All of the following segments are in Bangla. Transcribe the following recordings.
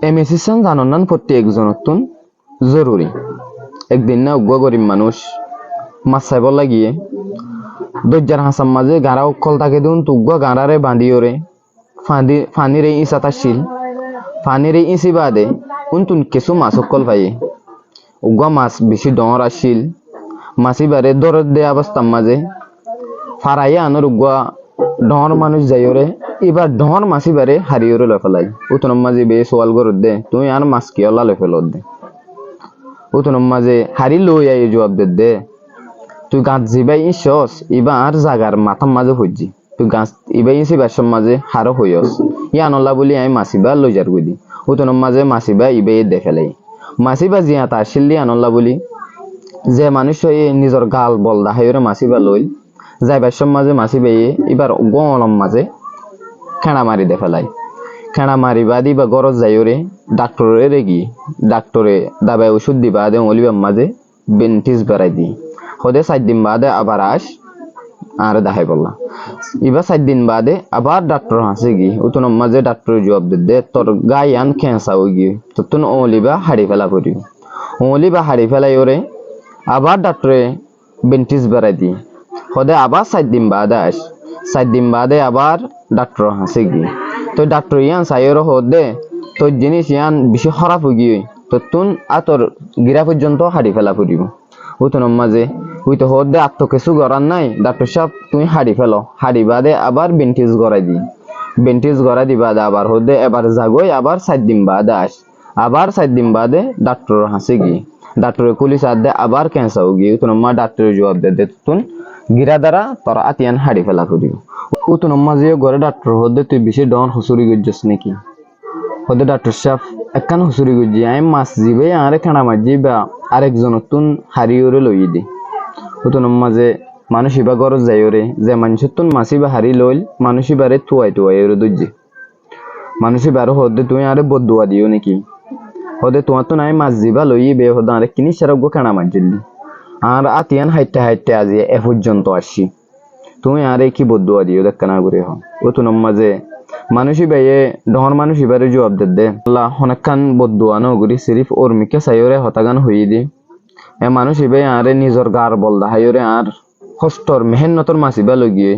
এমএসিসান জানন না প্রত্যেকজনতুন জরুরি। একদিন না উগ্র গরিব মানুষ মাছ চাইব লাগিয়ে দরজার হাসার মাঝে গাড়া অকল তাকে দিন তুগ্গ গাড়ারে বাঁধিওরে ফানিরে ইঁচা তাছিল ফানিরে ইঁচি বাদে উনতুন কিছু মাছ অকল পাইয়ে উগ্র মাছ বেশি ডর আসছিল মাছি বারে দরদ দে অবস্থার মাঝে ফারাইয়া আনোর উগ্র ডর মানুষ যাইওরে এবার ডর মাছি বারে হারিওরে লয় ফেলাই উতনম মাঝে বে সোয়াল গরদ দে তুমি আর মাছ কি অল্লা লয় ফেলত দে উতনম মাঝে হারি লই আই জবাব দে তুই গাছ জিবাই ইসস এবার জাগার মাথার মাঝে হইজি তুই গাছ ইবাই ইসি বাসর মাঝে হারো হইস ইয়ানল্লা বলি আমি মাছিবা লই যার গুদি উতনম মাঝে মাছিবা ইবাই দেখেলাই মাছিবা জিয়া তা শিল্লি আনল্লা বলি যে মানুষ নিজের গাল বল দাহাইরে মাছিবা লই যাই বাসর মাঝে মাছিবাই এবার গলম মাঝে খেড়া মারি দেখালাই খেড়া মারি বাদি বা গরজ যাইরে ডাক্তরে রেগি ডাক্তরে দাবাই ওষুধ দিবা দে অলিবার মাঝে বেন্টিস বেড়াই দি হদে 4 দিন বাদে আবার আস আর দেখাই বললা এবার 4 দিন বাদে আবার ডাক্তার হাসে গি উতন মাঝে ডাক্তার জবাব দে তোর গাই আন খেঁসা হয়ে গিয়ে তো তুন অলিবা হাড়ি ফেলা করি অলিবা হাড়ি ফেলাই ওরে আবার ডাক্তারে বেন্টিস বেড়াই দি হদে আবার 4 দিন বাদে আস 4 দিন বাদে আবার ডাক্তার হাসে গি তো ডাক্তার ইয়ান সাইর হদে তোর জিনিস ইয়ান বেশি খারাপ হয়ে গিয়ে তো তুন আতর গিরা পর্যন্ত হাড়ি ফেলা করিব উতন মাঝে উই তো হদে আর তো কিছু করার নাই ডাক্তার সাহেব তুমি হাড়ি ফেলো হাড়ি বাদে আবার বেন্টিস গড়াই দি বেন্টিস গড়াই দি বাদে আবার হদে এবার জাগই আবার 4 দিন বাদে আস আবার 4 দিন বাদে ডাক্তার হাসে গি ডাক্তারে কুলি সাথ দে আবার ক্যান্সার গিয়ে উতন মা ডাক্তার জবাব দে তুন গিরা দ্বারা তোর আতিয়ান হাড়ি ফেলা করিব উতন মাঝে ঘরে ডাক্তার হদে তুই বেশি ডন হুসুরি গজ্জস নাকি হদে ডাক্তার সাহেব একখান হুসুরি গজ্জি আমি মাছ জিবে আরে খানা মাছ জিবা আরেকজন তুন হারিওরে লই দি উতন মাঝে মানুষ ইবা গরজ যাইরে যে মানুষের তুন মাছি বা হারি লইল মানুষ ইবারে তুয়াই ওরে দজ্জি মানুষ ইবারে হদে তুমি আরে বদুয়া দিও নাকি হদে তোমার তো নাই মাছ জিবা লই বে হদে আরে কিনি সারা গো খানা মাছ জিল্লি আর আতিয়ান হাইটে হাইটে আজি এ পর্যন্ত আসি তুমি আরে কি বদুয়া দিও দেখনা করে হ উতন মাঝে মানুষই বাইয়ে ডহর মানুষ ইবারে জবাব দে আল্লাহ অনেকখান বদুয়া ন করি সিরিফ ওর মিকে সাইরে হতাগান হইয়ে দি এ মানুষ ইবাই আরে নিজর গার বল দাহাইরে আর কষ্টর মেহনতর মাছিবা লগিয়ে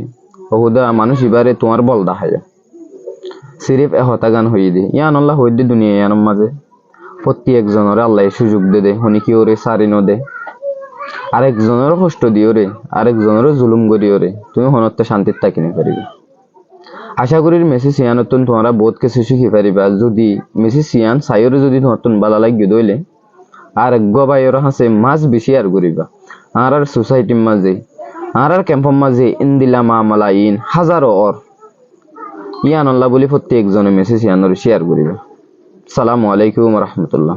ওহুদা মানুষ ইবারে তোমার বল দাহাই সিরিফ এ হতাগান হইয়ে দি ইয়ান আল্লাহ হই দি দুনিয়া ইয়ানোর মাঝে প্রত্যেকজনের আল্লাহ সুযোগ দে হনি কি ওরে সারি ন দে আরেকজনের কষ্ট দিও রে আরেকজনের জুলুম করিও রে তুমি হনতে শান্তির থাকিনে পারিবে আশা করি মেসি সিয়ানতুন তোমরা বহুত কিছু শিখি পারিবা যদি মেসি সিয়ান সাইরে যদি নতুন বালা লাগি দইলে আর গবাইর হাসে মাছ বেশি আর করিবা আর সোসাইটির মাঝে আর ক্যাম্পের মাঝে ইন্দিলা মামালাইন হাজারো অর ইয়ান আল্লাহ বলি প্রত্যেকজনে মেসি সিয়ানর শেয়ার করিবা। সালামু আলাইকুম ওয়া রাহমাতুল্লাহ।